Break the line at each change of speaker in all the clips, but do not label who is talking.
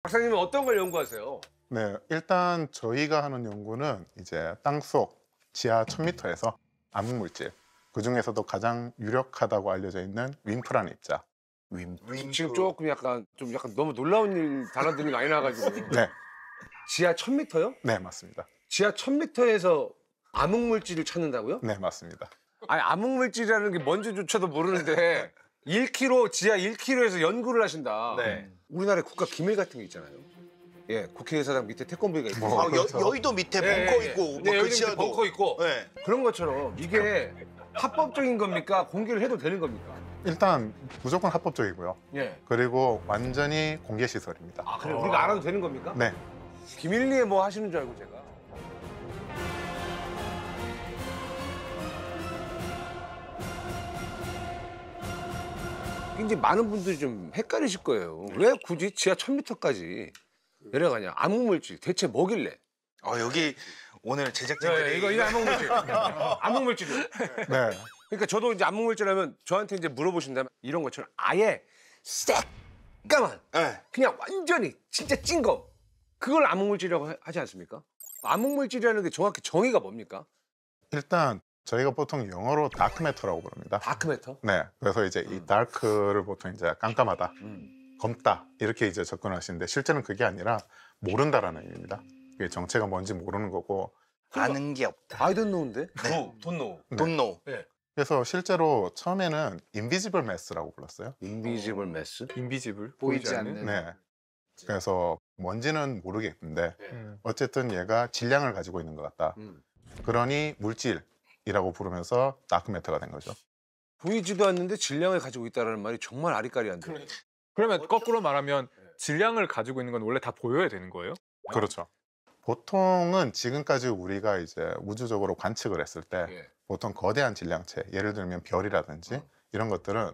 박사님은 어떤 걸 연구하세요?
네, 일단 저희가 하는 연구는 이제 땅속 지하 1000m에서 암흑물질, 그 중에서도 가장 유력하다고 알려져 있는 윈프라는 입자.
지금 조금 약간 너무 놀라운 단어들이 많이 나와가지고.
네,
지하 1000m요?
네, 맞습니다.
지하 1000m에서 암흑물질을 찾는다고요?
네, 맞습니다.
아니 암흑물질이라는 게 뭔지조차도 모르는데 1km, 지하 1km에서 연구를 하신다.
네.
우리나라에 국가 기밀 같은 게 있잖아요. 예, 국회의사당 밑에 태권브이가 있고.
뭐,
아,
그렇죠.
여의도 밑에 벙커 있고,
네,
뭐 그
여기 밑에
지하도.
벙커 있고.
네.
그런 것처럼 이게 합법적인 겁니까? 공개를 해도 되는 겁니까?
일단 무조건 합법적이고요.
예.
그리고 완전히 공개 시설입니다.
아, 그래 우리가 알아도 되는 겁니까?
네,
비밀리에 뭐 하시는 줄 알고 제가. 이제 많은 분들이 좀 헷갈리실 거예요. 왜 굳이 지하 1000m까지 내려가냐? 암흑물질 대체 뭐길래?
여기 오늘 제작진들이
이거 암흑물질. 암흑물질이요.
네,
그러니까 저도 이제 암흑물질 하면 저한테 이제 물어보신다면 이런 것처럼 아예 새까만
네.
그냥 완전히 진짜 찐 거. 그걸 암흑물질이라고 하지 않습니까? 암흑물질이라는 게 정확히 정의가 뭡니까?
일단 저희가 보통 영어로 다크매터라고 부릅니다.
다크매터?
네, 그래서 이제 이 다크를 보통 이제 깜깜하다, 검다 이렇게 이제 접근하시는데 실제는 그게 아니라 모른다라는 의미입니다. 이게 정체가 뭔지 모르는 거고.
아는 게 없다.
I don't know인데?
네.
Don't know.
Don't know.
그래서 실제로 처음에는 인비지블 매스라고 불렀어요.
Invisible mass?
인비지블
보이지 않는.
네. 그래서 뭔지는 모르겠는데 어쨌든 얘가 질량을 가지고 있는 것 같다. 그러니 물질이라고 부르면서 다크매터가 된 거죠.
보이지도 않는데 질량을 가지고 있다는 말이 정말 아리까리한데.
그러면 거꾸로 말하면 질량을 가지고 있는 건 원래 다 보여야 되는 거예요?
그렇죠. 보통은 지금까지 우리가 이제 우주적으로 관측을 했을 때
예.
보통 거대한 질량체, 예를 들면 별이라든지 이런 것들은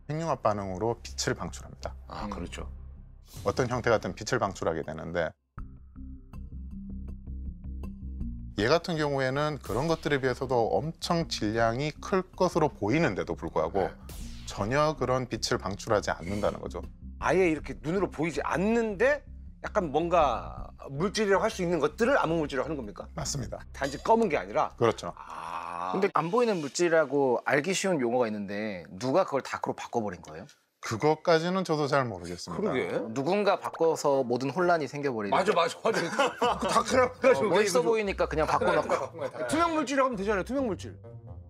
핵융합 반응으로 빛을 방출합니다.
아, 그렇죠.
어떤 형태 같은 빛을 방출하게 되는데 얘 같은 경우에는 그런 것들에 비해서도 엄청 질량이 클 것으로 보이는데도 불구하고 전혀 그런 빛을 방출하지 않는다는 거죠.
아예 이렇게 눈으로 보이지 않는데 약간 뭔가 물질이라고 할 수 있는 것들을 암흑물질이라고 하는 겁니까?
맞습니다.
단지 검은 게 아니라?
그렇죠.
아.
근데 안 보이는 물질이라고 알기 쉬운 용어가 있는데 누가 그걸 다크로 바꿔버린 거예요?
그것까지는 저도 잘 모르겠습니다.
그러게.
누군가 바꿔서 모든 혼란이 생겨버리는.
맞아. 다크라고 해가지고.
멋있어 보이니까 그냥 바꿔놓고.
투명물질이라고 하면 되잖아요, 투명물질.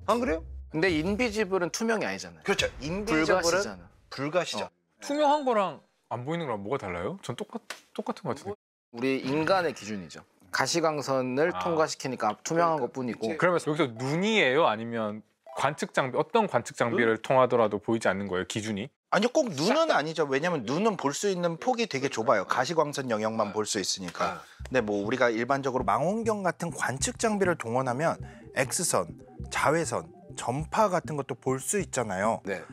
안 그래요?
근데 인비지블은 투명이 아니잖아요.
그렇죠. 인비지블은
불가시잖아.
불가시죠.
투명한 거랑 안 보이는 거랑 뭐가 달라요? 전 똑같은 것 같은데.
우리 인간의 기준이죠. 가시광선을 통과시키니까 투명한 것뿐이고.
그러면 여기서 눈이에요? 아니면 관측 장비, 어떤 관측 장비를 통하더라도 보이지 않는 거예요, 기준이?
아니요, 꼭 눈은 아니죠. 왜냐면 눈은 볼 수 있는 폭이 되게 좁아요. 가시광선 영역만 볼 수 있으니까. 근데 뭐 우리가 일반적으로 망원경 같은 관측 장비를 동원하면 X선, 자외선, 전파 같은 것도 볼 수 있잖아요.
네.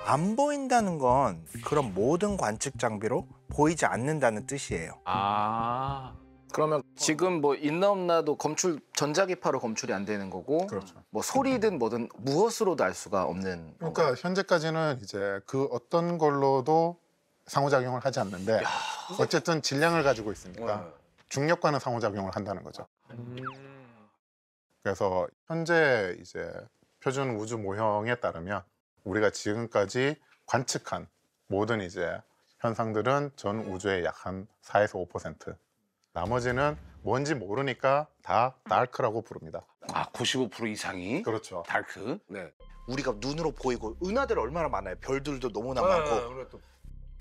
안 보인다는 건 그런 모든 관측 장비로 보이지 않는다는 뜻이에요.
아.
그러면 지금 뭐 있나 없나도 검출 전자기파로 검출이 안 되는 거고.
그렇죠.
뭐 소리든 뭐든 무엇으로도 알 수가 없는.
그러니까 현재까지는 이제 그 어떤 걸로도 상호작용을 하지 않는데 어쨌든 질량을 가지고 있으니까 중력과는 상호작용을 한다는 거죠. 그래서 현재 이제 표준 우주 모형에 따르면 우리가 지금까지 관측한 모든 이제 현상들은 전 우주의 약 한 4에서 5%. 나머지는 뭔지 모르니까 다 다크라고 부릅니다.
아, 95% 이상이?
그렇죠.
다크? 네.
우리가 눈으로 보이고 은하들 얼마나 많아요. 별들도 너무나 많고.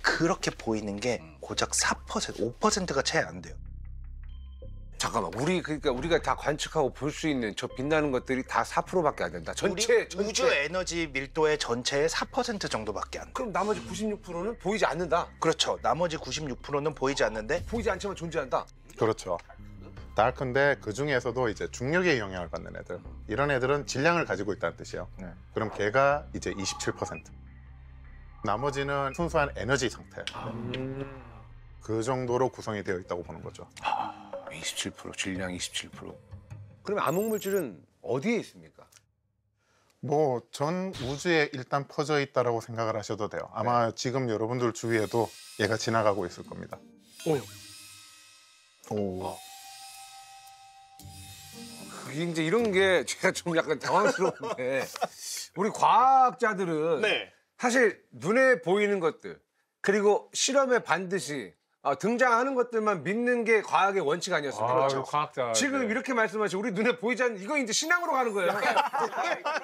그렇게 보이는 게 고작 4%, 5%가 채 안 돼요.
잠깐만, 그러니까 우리가 다 관측하고 볼 수 있는 저 빛나는 것들이 다 4%밖에 안 된다. 전체.
우주 에너지 밀도의 전체의 4% 정도밖에 안 돼요.
그럼 나머지 96%는 보이지 않는다.
그렇죠. 나머지 96%는 보이지 않는데
보이지 않지만 존재한다.
그렇죠. 다크인데 그 중에서도 이제 중력의 영향을 받는 애들, 이런 애들은 질량을 가지고 있다는 뜻이에요. 그럼 걔가 이제 27%. 나머지는 순수한 에너지 상태. 그 정도로 구성이 되어 있다고 보는 거죠.
27%, 질량 27%. 그러면 암흑물질은 어디에 있습니까?
뭐 전 우주에 일단 퍼져 있다라고 생각을 하셔도 돼요. 아마 지금 여러분들 주위에도 얘가 지나가고 있을 겁니다.
오.
그게 이제 이런 게 제가 좀 약간 당황스러운데 우리 과학자들은 사실 눈에 보이는 것들 그리고 실험에 반드시 등장하는 것들만 믿는 게 과학의 원칙 아니었습니까?
그렇죠. 과학자.
지금 이렇게 말씀하시고 우리 눈에 보이지 않는 이거 이제 신앙으로 가는 거예요.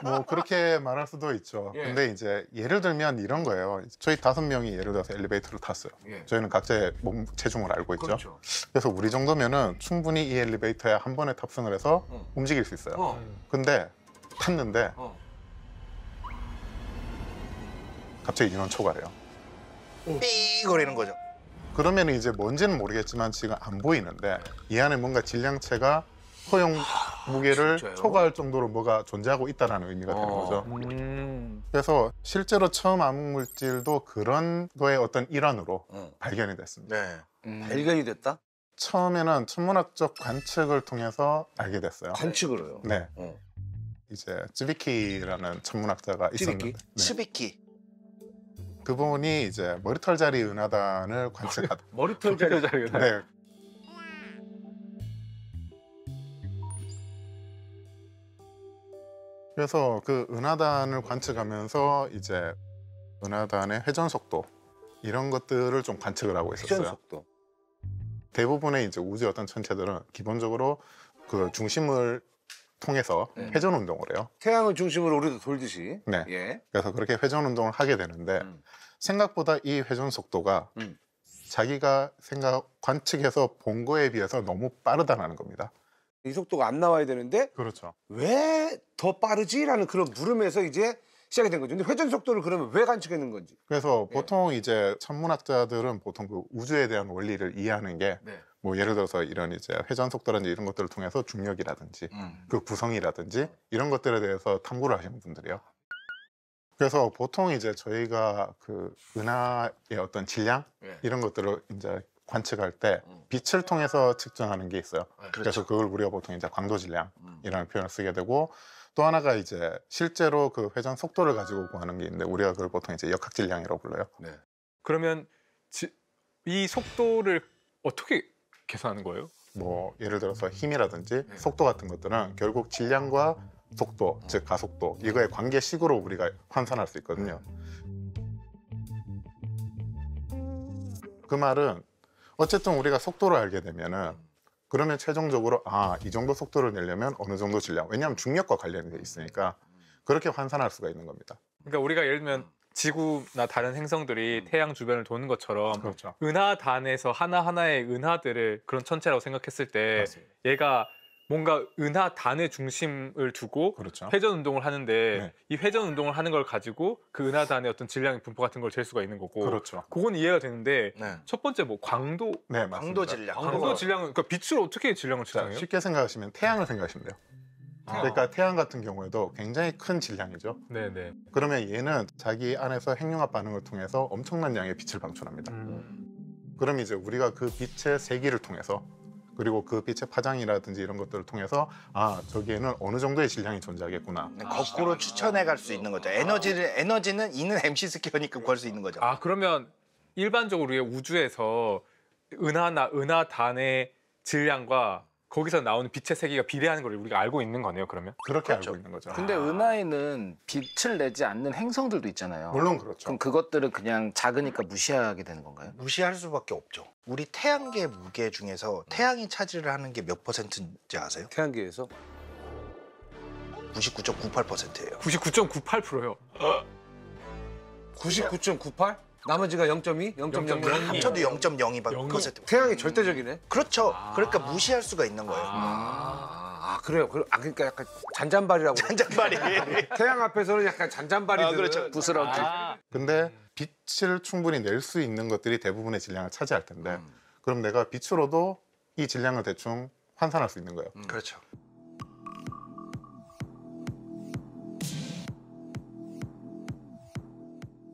뭐 그렇게 말할 수도 있죠.
예.
근데 이제 예를 들면 이런 거예요. 저희 5명이 예를 들어서 엘리베이터를 탔어요.
예.
저희는 각자의 몸 체중을 알고 있죠.
그렇죠.
그래서 우리 정도면은 충분히 이 엘리베이터에 한 번에 탑승을 해서 움직일 수 있어요. 근데 탔는데 갑자기 인원 초과래요.
삐거리는 거죠.
그러면 이제 뭔지는 모르겠지만 지금 안 보이는데 이 안에 뭔가 질량체가 허용 무게를
진짜요?
초과할 정도로 뭐가 존재하고 있다는 의미가 되는 거죠.
음.
그래서 실제로 처음 암흑물질도 그런 거의 어떤 일환으로
어.
발견이 됐습니다.
네.
발견이 됐다?
처음에는 천문학적 관측을 통해서 알게 됐어요.
관측으로요.
네,
어.
이제 쯔비키라는 천문학자가
쯔비키?
있었는데 네.
스비키.
그분이 이제 머리털자리 은하단을 관측하다.
머리털 자리.
네. 그래서 그 은하단을 관측하면서 이제 은하단의 회전 속도 이런 것들을 좀 관측을 하고 있었어요.
회전 속도.
대부분의 이제 우주의 어떤 천체들은 기본적으로 그 중심을 통해서 회전 운동을 해요.
태양을 중심으로 우리도 돌듯이.
네.
예.
그래서 그렇게 회전 운동을 하게 되는데 생각보다 이 회전 속도가 자기가 관측해서 본 거에 비해서 너무 빠르다는 겁니다.
이 속도가 안 나와야 되는데
그렇죠.
왜 더 빠르지라는 그런 물음에서 이제 시작이 된 거죠. 근데 회전 속도를 그러면 왜 관측했는 건지.
그래서
예.
보통 이제 천문학자들은 보통 그 우주에 대한 원리를 이해하는 게 뭐 예를 들어서 이런 이제 회전 속도라든지 이런 것들을 통해서 중력이라든지 그 구성이라든지 이런 것들에 대해서 탐구를 하시는 분들이에요. 그래서 보통 이제 저희가 그 은하의 어떤 질량
예.
이런 것들을 이제 관측할 때 빛을 통해서 측정하는 게 있어요. 그래서 그걸 우리가 보통 이제 광도 질량이라는 표현을 쓰게 되고 또 하나가 이제 실제로 그 회전 속도를 가지고 구하는 게 있는데 우리가 그걸 보통 이제 역학 질량이라고 불러요.
그러면 이 속도를 어떻게 계산하는 거예요?
뭐 예를 들어서 힘이라든지 속도 같은 것들은 결국 질량과 속도, 즉 가속도 이거의 관계식으로 우리가 환산할 수 있거든요. 그 말은 어쨌든 우리가 속도를 알게 되면은 그러면 최종적으로 이 정도 속도를 내려면 어느 정도 질량, 왜냐하면 중력과 관련이 돼 있으니까 그렇게 환산할 수가 있는 겁니다.
그러니까 우리가 예를 들면 지구나 다른 행성들이 태양 주변을 도는 것처럼
그렇죠.
은하단에서 하나하나의 은하들을 그런 천체라고 생각했을 때
맞습니다.
얘가 뭔가 은하단의 중심을 두고
그렇죠.
회전 운동을 하는데
네.
이 회전 운동을 하는 걸 가지고 그 은하단의 어떤 질량의 분포 같은 걸 잴 수가 있는 거고
그렇죠.
그건 이해가 되는데
네.
첫 번째 뭐 광도
네, 맞습니다.
광도 질량.
광도 질량은 그러니까 빛으로 어떻게 질량을
자,
측정해요?
쉽게 생각하시면 태양을 생각하시면 돼요. 그러니까 태양 같은 경우에도 굉장히 큰 질량이죠.
네네.
그러면 얘는 자기 안에서 핵융합 반응을 통해서 엄청난 양의 빛을 방출합니다. 그럼 이제 우리가 그 빛의 세기를 통해서 그리고 그 빛의 파장이라든지 이런 것들을 통해서 저기에는 어느 정도의 질량이 존재하겠구나.
거꾸로 추천해 갈 수 있는 거죠. 에너지는 E는 MC 스퀘어니까 구할 수 있는 거죠.
그러면 일반적으로 우리가 우주에서 은하단의 질량과 거기서 나오는 빛의 세기가 비례하는 걸 우리가 알고 있는 거네요. 그러면
그렇게
그렇죠.
알고 있는 거죠.
근데 은하에는 빛을 내지 않는 행성들도 있잖아요.
물론 그렇죠.
그럼 그것들은 그냥 작으니까 무시하게 되는 건가요?
무시할 수밖에 없죠. 우리 태양계 무게 중에서 태양이 차지를 하는 게 몇 %인지 아세요?
태양계에서
99.98%예요.
99.98%요.
99.98? 나머지가 0.2? 0.0?
합쳐도 0.02%.
태양이 절대적이네.
그렇죠. 그러니까 무시할 수가 있는 거예요.
그래요. 그러니까 약간 잔잔발이라고.
잔잔발이.
태양 앞에서는 약간 잔잔발이들.
그렇죠.
부스러기.
근데 빛을 충분히 낼 수 있는 것들이 대부분의 질량을 차지할 텐데 그럼 내가 빛으로도 이 질량을 대충 환산할 수 있는 거예요.
그렇죠.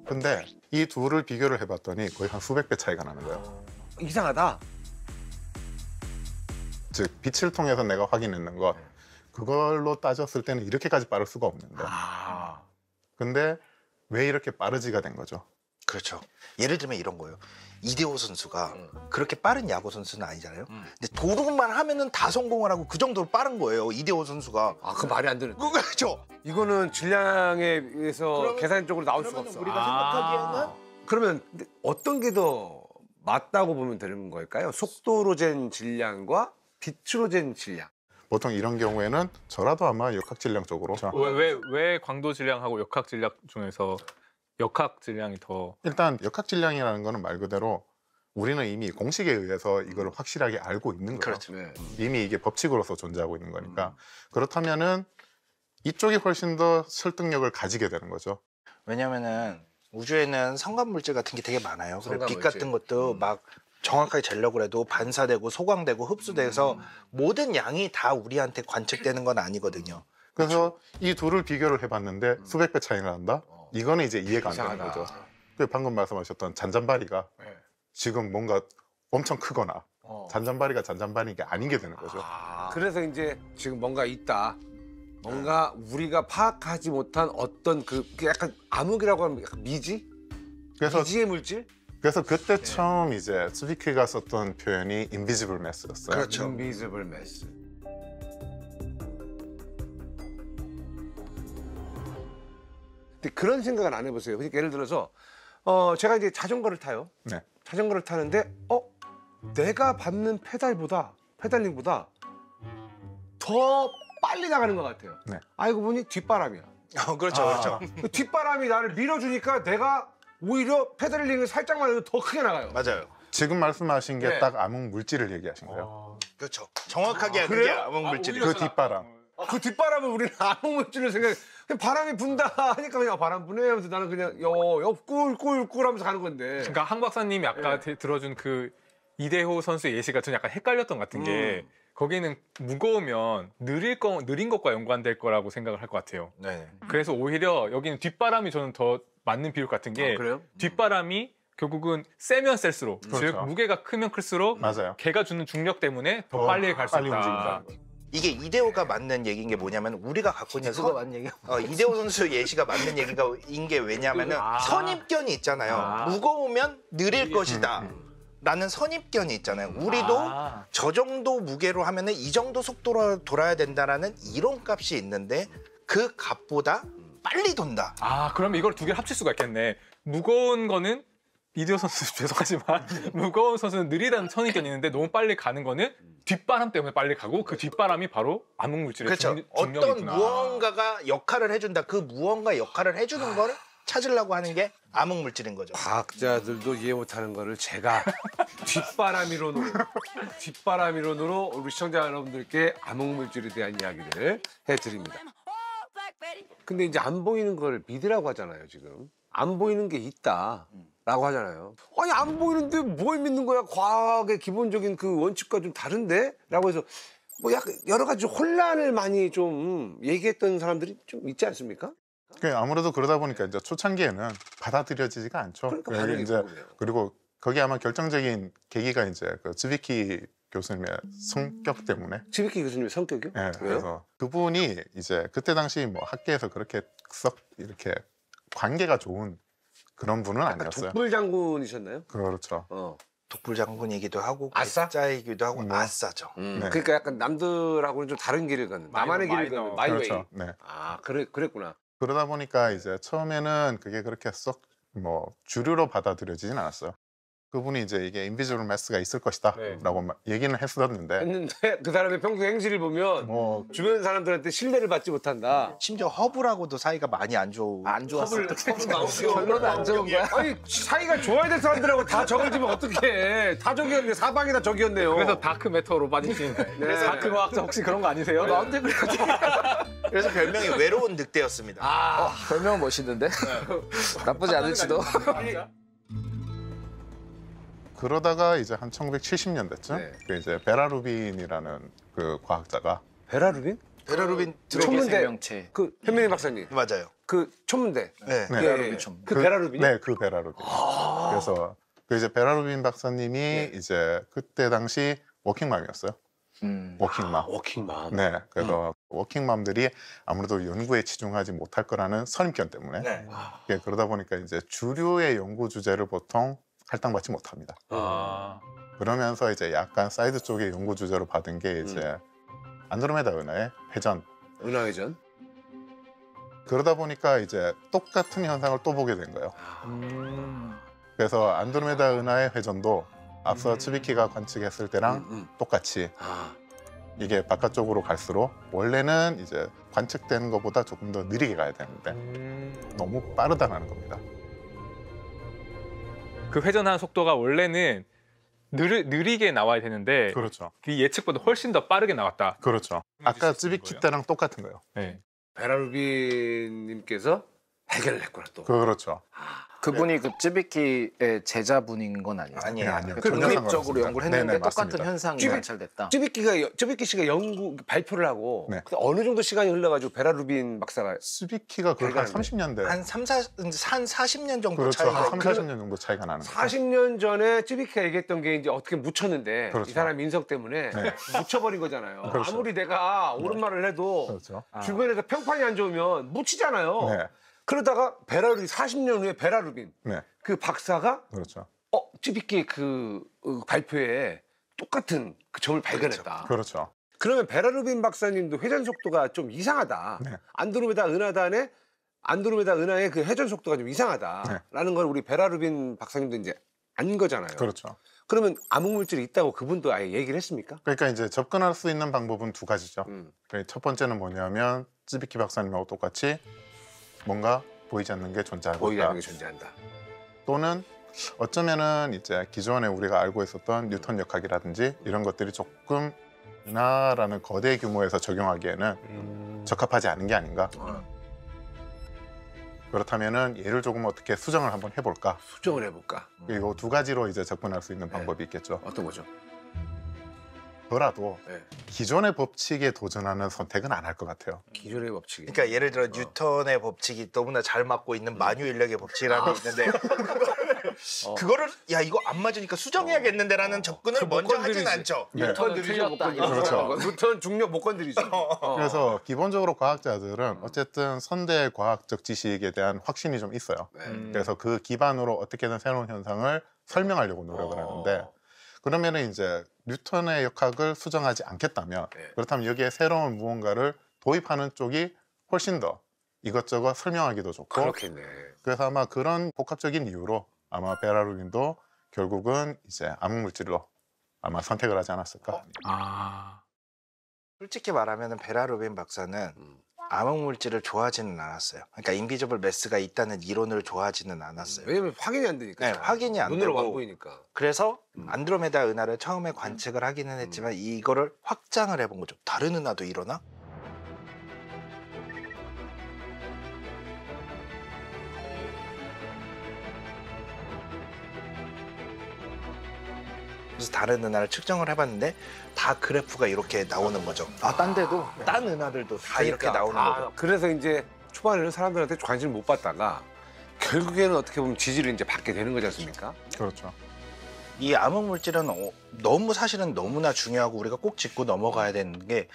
근데 이 둘을 비교를 해봤더니 거의 한 수백 배 차이가 나는 거예요.
이상하다.
즉 빛을 통해서 내가 확인했는 것 그걸로 따졌을 때는 이렇게까지 빠를 수가 없는데 근데 왜 이렇게 빠르지가 된 거죠?
그렇죠. 예를 들면 이런 거예요. 이대호 선수가 그렇게 빠른 야구 선수는 아니잖아요. 근데 도루만 하면은 다 성공을 하고 그 정도로 빠른 거예요. 이대호 선수가.
아, 그 말이 안 되는.
그렇죠.
이거는 질량에 의해서 계산적으로 나올 수가 없어.
우리가 생각하기에는
그러면 근데 어떤 게 더 맞다고 보면 되는 걸까요? 속도로 잰 질량과 빛으로 잰 질량.
보통 이런 경우에는 저라도 아마 역학 질량 쪽으로.
왜 광도 질량하고 역학 질량 중에서 역학 질량이 더
일단 역학 질량이라는 거는 말 그대로 우리는 이미 공식에 의해서 이걸 확실하게 알고 있는 거예요.
그렇죠.
네.
이미 이게 법칙으로서 존재하고 있는 거니까. 그렇다면은 이쪽이 훨씬 더 설득력을 가지게 되는 거죠.
왜냐면은 우주에는 성간 물질 같은 게 되게 많아요. 그리고 빛
성간
같은 것도 막 정확하게 재려고 해도 반사되고 소광되고 흡수돼서 모든 양이 다 우리한테 관측되는 건 아니거든요.
그래서 이 둘을 비교를 해봤는데 수백 배 차이가 난다? 이거는 이제 이해가 안 되는
이상하다.
거죠. 그 방금 말씀하셨던 잔잔바리가
네.
지금 뭔가 엄청 크거나
어.
잔잔바리가 잔잔바리가 아닌 게 되는 거죠.
그래서 이제 지금 뭔가 있다. 뭔가 우리가 파악하지 못한 어떤 그 약간 암흑이라고 하면 약간 미지?
그래서
미지의 물질?
그때 처음 이제 스피키가 썼던 표현이 invisible mass였어요.
그렇죠.
Invisible mass. 근데 그런 생각을 안 해보세요. 그러니까 예를 들어서 제가 이제 자전거를 타요.
네.
자전거를 타는데 내가 밟는 페달링보다 더 빨리 나가는 것 같아요.
네.
알고 보니 뒷바람이야.
그렇죠, 그렇죠.
그 뒷바람이 나를 밀어주니까 내가 오히려 페달링을 살짝만 해도 더 크게 나가요.
맞아요.
지금 말씀하신 게
네.
딱 암흑 물질을 얘기하신 거예요.
그렇죠. 정확하게 그게
그래요?
암흑 물질이.
그 뒷바람.
그 뒷바람을 우리는 암흑물질을 생각해. 그냥 바람이 분다 하니까 그냥 바람 부네 하면서 나는 그냥 꿀꿀꿀 하면서 가는 건데.
그러니까 항 박사님이 아까 들어준 그 이대호 선수의 예시가 좀 약간 헷갈렸던 것 같은 게 거기는 무거우면 느린 것과 연관될 거라고 생각을 할 것 같아요.
네.
그래서 오히려 여기는 뒷바람이 저는 더 맞는 비율 같은 게
그래요?
뒷바람이 결국은 세면 셀수록 즉
그렇죠.
무게가 크면 클수록
맞아요.
걔가 주는 중력 때문에 더 빨리 갈 수
빨리
있다.
움직인다는 거죠.
이게 이대호가 맞는 얘기인 게 뭐냐면 우리가 갖고 있는
그거 맞는 얘기야.
이대호 선수 예시가 맞는 얘기가 인 게 왜냐면은 선입견이 있잖아요. 무거우면 느릴 것이다. 라는 선입견이 있잖아요. 우리도 저 정도 무게로 하면은 이 정도 속도로 돌아야 된다라는 이론값이 있는데 그 값보다 빨리 돈다.
그럼 이걸 두 개를 합칠 수가 있겠네. 무거운 거는 이대호 선수 죄송하지만 무거운 선수는 느리다는 선입견이 있는데 너무 빨리 가는 거는 뒷바람 때문에 빨리 가고 그 뒷바람이 바로 암흑물질의
그렇죠. 어떤
중력이구나.
무언가가 역할을 해준다. 그 무언가 역할을 해주는 거를 찾으려고 하는 게 암흑 물질인 거죠.
과학자들도 이해 못하는 거를 제가 뒷바람이론으로 우리 시청자 여러분들께 암흑물질에 대한 이야기를 해드립니다. 근데 이제 안 보이는 걸 믿으라고 하잖아요, 지금. 안 보이는 게 있다라고 하잖아요. 아니, 안 보이는데 뭘 믿는 거야? 과학의 기본적인 그 원칙과 좀 다른데? 라고 해서 뭐 약간 여러 가지 혼란을 많이 좀 얘기했던 사람들이 좀 있지 않습니까?
아무래도 그러다 보니까 이제 초창기에는 받아들여지지가 않죠.
그러니까
그리고
반응이
이제
그거예요.
그리고 거기 아마 결정적인 계기가 이제 그 즈비키 교수님의 성격 때문에.
지비키 교수님의 성격이요?
네,
왜요?
그래서 그분이 이제 그때 당시 뭐 학계에서 그렇게 썩 이렇게 관계가 좋은 그런 분은 아니었어요.
독불 장군이셨나요?
그렇죠.
독불 장군이기도 하고
아싸?
가짜이기도 하고
네.
아싸죠.
네.
그러니까 약간 남들하고는 좀 다른 길을 걷는 나만의 길을
마이너.
걷는 마이웨이.
그렇죠. 네.
그랬구나.
그러다 보니까 이제 처음에는 그게 그렇게 썩 뭐 주류로 받아들여지진 않았어요. 그분이 이제 이게 인비지블 매스가 있을 것이다라고 얘기는 했었는데
했는데 그 사람의 평소 행실을 보면
뭐
주변 사람들한테 신뢰를 받지 못한다.
심지어 허브라고도 사이가 많이 안 좋고
안 좋았어.
나오죠.
결론은 안 좋은 거야.
아니 사이가 좋아야 될 사람들하고 다 적을 지면 어떡해. 다 적이었네. 사방이 다 적이었네요.
그래서 다크 메터로 빠지신 다크 과학자 혹시 그런 거 아니세요?
나한테 그래.
그래서 별명이 외로운 늑대였습니다.
별명은 멋있는데 나쁘지 않을지도.
그러다가 이제 한 1970년대쯤
네.
그 이제 베라 루빈이라는 그 과학자가
베라 루빈?
베라 루빈
천문대
생명체.
그 현민희 박사님.
맞아요.
그 천문대.
네.
네.
베라 루빈 그 베라 루빈이?
네, 그 베라 루빈. 그래서 그 이제 베라 루빈 박사님이 이제 그때 당시 워킹맘이었어요. 워킹맘.
워킹맘.
네, 그래서 워킹맘들이 아무래도 연구에 치중하지 못할 거라는 선입견 때문에
네.
예, 그러다 보니까 이제 주류의 연구 주제를 보통 할당받지 못합니다.
아.
그러면서 이제 약간 사이드 쪽의 연구 주제로 받은 게 이제 안드로메다 은하의 회전.
은하회전.
그러다 보니까 이제 똑같은 현상을 또 보게 된 거예요. 그래서 안드로메다 은하의 회전도 앞서 츠비키가 관측했을 때랑 똑같이 이게 바깥쪽으로 갈수록 원래는 이제 관측된 것보다 조금 더 느리게 가야 되는데 너무 빠르다는 겁니다.
그 회전하는 속도가 원래는 느리게 나와야 되는데
그렇죠.
그 예측보다 훨씬 더 빠르게 나왔다.
그렇죠. 아까 츠비키 때랑 똑같은 거예요.
네.
베라루빈님께서 해결을 했구나 또.
그렇죠.
그분이 그 쯔비키의 제자분인 건 아니에요?
아니에요.
아니요.
그
전혀
독립적으로
상관없습니다.
연구를 했는데
네네,
똑같은
맞습니다.
현상이
쯔비-
관찰됐다.
쯔비키 씨가 연구 발표를 하고
네.
근데 어느 정도 시간이 흘러가지고 베라루빈 박사가
츠비키가 그걸 한
대단한데.
30년대
한 40년 정도
그렇죠.
차이가
한 3, 40년 정도 차이가 나는 거죠.
40년 전에 쯔비키가 얘기했던 게 이제 어떻게 묻혔는데
그렇죠.
이 사람 인성 때문에
네.
묻혀버린 거잖아요.
그렇죠.
아무리 내가 옳은 말을 해도
그렇죠.
주변에서 평판이 안 좋으면 묻히잖아요.
네.
그러다가 베라루빈 40년 후에 베라루빈
네.
그 박사가
그렇죠.
쯔비키의 그 발표에 똑같은 그 점을 발견했다.
그렇죠.
그러면 베라루빈 박사님도 회전 속도가 좀 이상하다.
네.
안드로메다 은하의 그 회전 속도가 좀 이상하다라는 걸 우리 베라루빈 박사님도 이제 안 거잖아요.
그렇죠.
그러면 암흑물질이 있다고 그분도 아예 얘기를 했습니까?
그러니까 이제 접근할 수 있는 방법은 두 가지죠.
음.
그러니까 첫 번째는 뭐냐면 츠비키 박사님하고 똑같이 뭔가 보이지 않는 게 존재하고
보이지
있다.
않는 게 존재한다.
또는 어쩌면은 이제 기존에 우리가 알고 있었던 뉴턴 역학이라든지 이런 것들이 조금 은하라는 거대 규모에서 적용하기에는 적합하지 않은 게 아닌가. 그렇다면은 얘를 조금 어떻게 수정을 한번 해볼까.
수정을 해볼까?
그리고 두 가지로 이제 접근할 수 있는 방법이 있겠죠.
어떤 거죠?
더라도
네.
기존의 법칙에 도전하는 선택은 안 할 것 같아요.
기존의 법칙이.
그러니까 예를 들어 뉴턴의 법칙이 너무나 잘 맞고 있는 만유 인력의 법칙이라는 게 있는데 그거를 야 이거 안 맞으니까 수정해야겠는데라는 접근을 먼저 하진 않죠.
뉴턴 느리죠 못 건드리죠.
그렇죠.
뉴턴 중력 못 건드리죠.
그래서 기본적으로 과학자들은 어쨌든 선대 과학적 지식에 대한 확신이 좀 있어요.
네.
그래서 그 기반으로 어떻게든 새로운 현상을 설명하려고 노력을 하는데 그러면은 이제 뉴턴의 역학을 수정하지 않겠다면
네.
그렇다면 여기에 새로운 무언가를 도입하는 쪽이 훨씬 더 이것저것 설명하기도 좋고
그렇겠네.
그래서 아마 그런 복합적인 이유로 아마 베라루빈도 결국은 이제 암흑물질로 아마 선택을 하지 않았을까.
아.
솔직히 말하면 베라루빈 박사는 암흑물질을 좋아하지는 않았어요. 그러니까 인비저블 매스가 있다는 이론을 좋아하지는 않았어요.
왜냐면 확인이 안 되니까.
네, 확인이 안
눈으로
되고.
안 보이니까.
그래서 안드로메다 은하를 처음에 관측을 하기는 했지만 이거를 확장을 해본 거죠. 다른 은하도 이러나? 그래서 다른 은하를 측정을 해봤는데 다 그래프가 이렇게 나오는 거죠.
아, 딴 데도?
딴 은하들도 다 이렇게 나오는 거죠.
그래서 이제 초반에는 사람들한테 관심을 못 받다가 결국에는 어떻게 보면 지지를 이제 받게 되는 거지 않습니까?
그렇죠.
이 암흑물질은 너무 사실은 너무나 중요하고 우리가 꼭 짚고 넘어가야 되는 게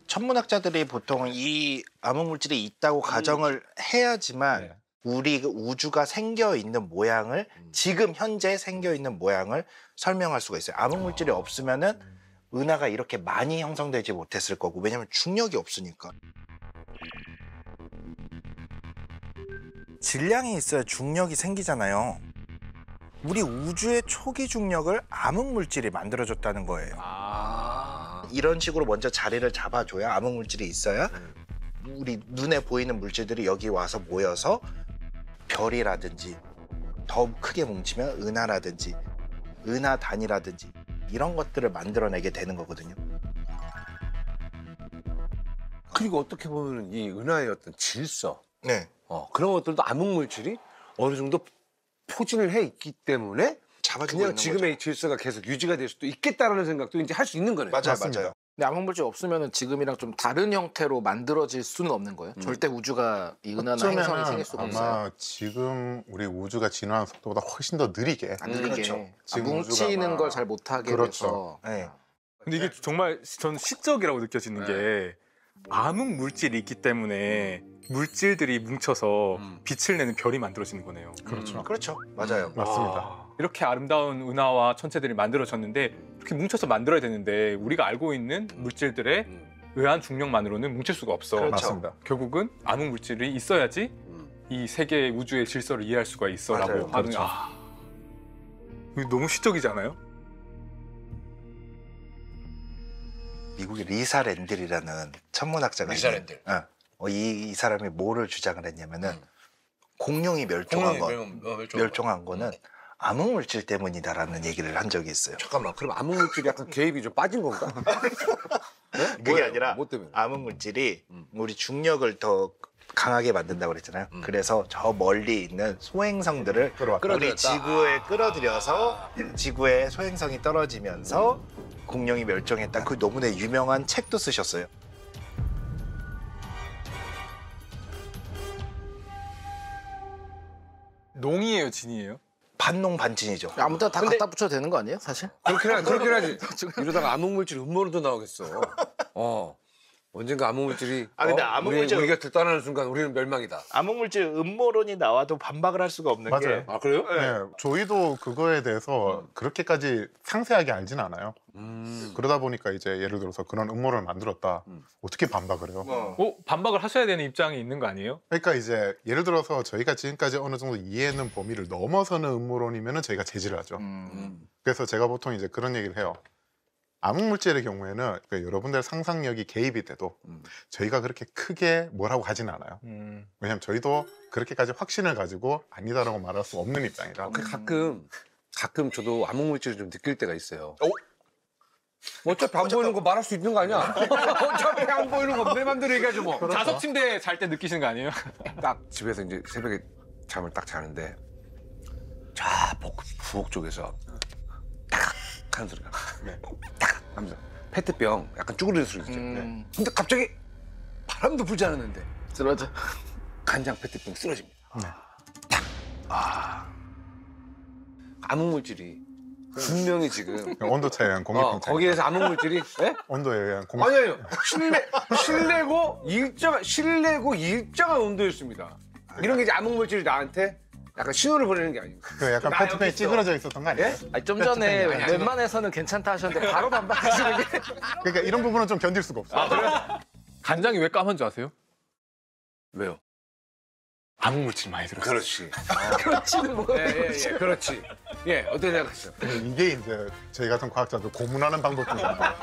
천문학자들이 보통 이 암흑물질이 있다고 가정을 해야지만
네.
우리 우주가 생겨 있는 모양을 지금 현재 생겨 있는 모양을 설명할 수가 있어요. 암흑물질이 없으면은 은하가 이렇게 많이 형성되지 못했을 거고 왜냐면 중력이 없으니까. 질량이 있어야 중력이 생기잖아요. 우리 우주의 초기 중력을 암흑물질이 만들어줬다는 거예요. 이런 식으로 먼저 자리를 잡아줘야 암흑물질이 있어야 우리 눈에 보이는 물질들이 여기 와서 모여서 별이라든지 더 크게 뭉치면 은하라든지 은하단이라든지 이런 것들을 만들어내게 되는 거거든요.
그리고 어떻게 보면 이 은하의 어떤 질서
네.
그런 것들도 암흑물질이 어느 정도 포진을 해 있기 때문에
잡아주고
그냥
있는
지금의 이 질서가 계속 유지가 될 수도 있겠다라는 생각도 이제 할 수 있는 거네요.
거죠. 맞아요,
맞습니다.
맞아요.
근데 암흑물질 없으면 지금이랑 좀 다른 형태로 만들어질 수는 없는 거예요? 절대 우주가 이 은하나 행성이 생길 수가 없어요?
아마 지금 우리 우주가 진화하는 속도보다 훨씬 더 느리게
안 느리게.
그렇죠.
아,
지금
뭉치는
우주가
걸 잘 못하게
그렇죠.
돼서
네.
근데 이게 정말 저는 시적이라고 느껴지는 게 암흑 물질이 있기 때문에 물질들이 뭉쳐서 빛을 내는 별이 만들어지는 거네요.
그렇죠.
그렇죠. 맞아요.
맞습니다.
이렇게 아름다운 은하와 천체들이 만들어졌는데 이렇게 뭉쳐서 만들어야 되는데 우리가 알고 있는 물질들의 의한 중력만으로는 뭉칠 수가 없어.
그렇죠.
맞습니다.
결국은 암흑 물질이 있어야지 이 세계 우주의 질서를 이해할 수가 있어라고
맞아요.
하는.
그렇죠.
이거 너무 시적이지 않아요?
미국의 리사 랜들이라는 천문학자가
리사
있는데, 이 사람이 뭐를 주장을 했냐면은 공룡이 멸종한 거는 암흑 물질 때문이다라는 얘기를 한 적이 있어요.
잠깐만, 그럼 암흑 물질이 약간 개입이 좀 빠진 건가? 네?
그게
뭐예요?
아니라
뭐 때문에?
암흑 물질이 우리 중력을 더 강하게 만든다고 그랬잖아요. 그래서 저 멀리 있는 소행성들을
끌어왔다.
우리 지구에 끌어들여서 지구에 소행성이 떨어지면서 공룡이 멸종했다. 그 너무나 유명한 책도 쓰셨어요.
농이에요, 진이에요?
반농 반진이죠.
아무 데나 다 갖다 붙여도 되는 거 아니에요, 사실?
그렇긴 하지. 이러다가 암흑 물질 음모론도 나오겠어. 언젠가 암흑 물질이
근데 암흑 물질-
우리 곁을 떠나는 순간 우리는 멸망이다.
암흑물질 음모론이 나와도 반박을 할 수가 없는
맞아요.
게
아, 그래요?
네, 저희도 그거에 대해서 그렇게까지 상세하게 알지는 않아요. 그러다 보니까 이제 예를 들어서 그런 음모를 만들었다. 어떻게 반박을 해요?
반박을 하셔야 되는 입장이 있는 거 아니에요?
그러니까 이제 예를 들어서 저희가 지금까지 어느 정도 이해했는 범위를 넘어서는 음모론이면은 저희가 제지를 하죠. 그래서 제가 보통 이제 그런 얘기를 해요. 암흑물질의 경우에는 그러니까 여러분들 상상력이 개입이 돼도 저희가 그렇게 크게 뭐라고 하지는 않아요. 왜냐하면 저희도 그렇게까지 확신을 가지고 아니다라고 말할 수 없는 입장이라.
가끔 저도 암흑 물질을 좀 느낄 때가 있어요. 어차피 안 보이는 거 말할 수 있는 거 아니야? 어차피 안 보이는 거 내 맘대로 얘기하지 뭐.
자석 침대 잘 때 느끼시는 거 아니에요?
딱 집에서 이제 새벽에 잠을 딱 자는데 저 부엌 쪽에서 딱 하는 소리가 딱 하면서 페트병 약간 쭈그리는 소리 있죠. 근데 갑자기 바람도 불지 않았는데
쓰러져.
간장 페트병 쓰러집니다. 암흑 물질이 분명히 지금
온도 차이에 의한 공기풍 차이.
거기에서 암흑 물질이
온도에 의한 공기.
아니요 실내고 일정한 온도였습니다. 이런 게 이제 암흑 물질이 나한테 약간 신호를 보내는 게 아닌가.
그 약간
나
페트병이
여기 있어.
찌그러져 있었던 거 아니에요?
아니, 좀 전에 웬만해서는 괜찮다 하셨는데 바로 반박하시는 게.
그러니까 이런 부분은 좀 견딜 수가 없어요.
간장이 왜 까만 줄 아세요?
왜요?
암흑 물질 많이 들었어요.
그렇지.
그렇지는 뭐.
예, 그렇지. 예, 어떻게 생각하시죠?
이게 이제 저희 같은 과학자들 고문하는 방법 중에 하나.